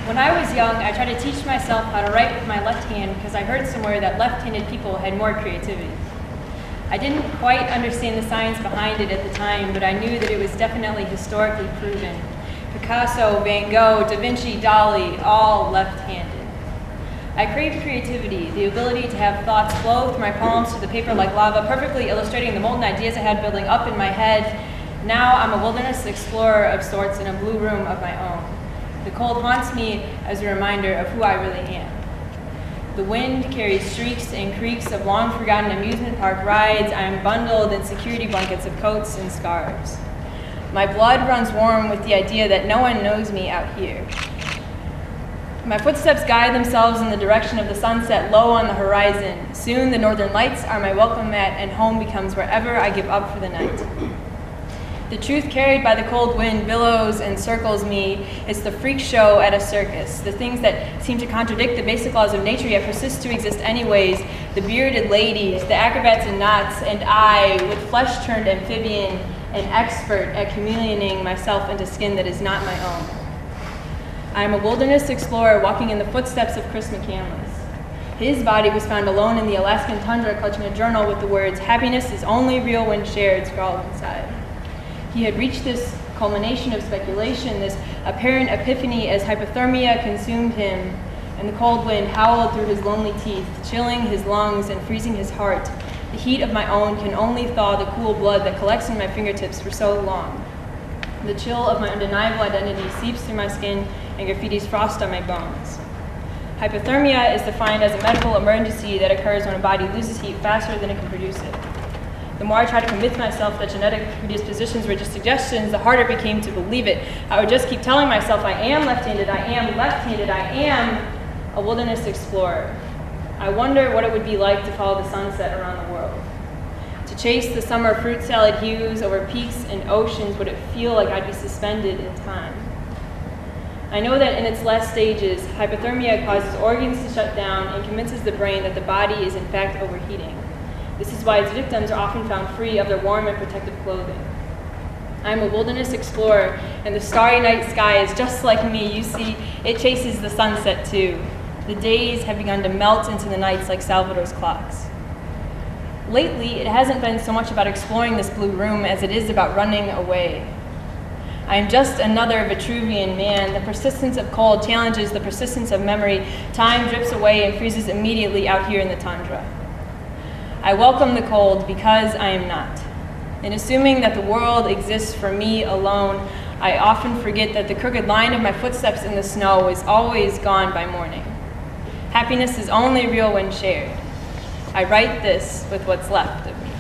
When I was young, I tried to teach myself how to write with my left hand because I heard somewhere that left-handed people had more creativity. I didn't quite understand the science behind it at the time, but I knew that it was definitely historically proven. Picasso, Van Gogh, Da Vinci, Dali, all left-handed. I craved creativity, the ability to have thoughts flow through my palms to the paper like lava, perfectly illustrating the molten ideas I had building up in my head. Now I'm a wilderness explorer of sorts in a blue room of my own. The cold haunts me as a reminder of who I really am. The wind carries streaks and creaks of long-forgotten amusement park rides. I am bundled in security blankets of coats and scarves. My blood runs warm with the idea that no one knows me out here. My footsteps guide themselves in the direction of the sunset low on the horizon. Soon the northern lights are my welcome mat, and home becomes wherever I give up for the night. The truth carried by the cold wind billows and circles me. It's the freak show at a circus. The things that seem to contradict the basic laws of nature yet persist to exist anyways. The bearded ladies, the acrobats in knots, and I, with flesh-turned amphibian, an expert at chameleoning myself into skin that is not my own. I am a wilderness explorer walking in the footsteps of Chris McCandless. His body was found alone in the Alaskan tundra clutching a journal with the words, "Happiness is only real when shared," scrawled inside. He had reached this culmination of speculation, this apparent epiphany as hypothermia consumed him, and the cold wind howled through his lonely teeth, chilling his lungs and freezing his heart. The heat of my own can only thaw the cool blood that collects in my fingertips for so long. The chill of my undeniable identity seeps through my skin and graffitis frost on my bones. Hypothermia is defined as a medical emergency that occurs when a body loses heat faster than it can produce it. The more I tried to convince myself that genetic predispositions were just suggestions, the harder it became to believe it. I would just keep telling myself, I am left-handed, I am left-handed, I am a wilderness explorer. I wonder what it would be like to follow the sunset around the world. To chase the summer fruit salad hues over peaks and oceans, would it feel like I'd be suspended in time? I know that in its last stages, hypothermia causes organs to shut down and convinces the brain that the body is in fact overheating. This is why its victims are often found free of their warm and protective clothing. I am a wilderness explorer, and the starry night sky is just like me. You see, it chases the sunset too. The days have begun to melt into the nights like Salvador's clocks. Lately, it hasn't been so much about exploring this blue room as it is about running away. I am just another Vitruvian man. The persistence of cold challenges the persistence of memory. Time drips away and freezes immediately out here in the tundra. I welcome the cold because I am not. In assuming that the world exists for me alone, I often forget that the crooked line of my footsteps in the snow is always gone by morning. Happiness is only real when shared. I write this with what's left of me.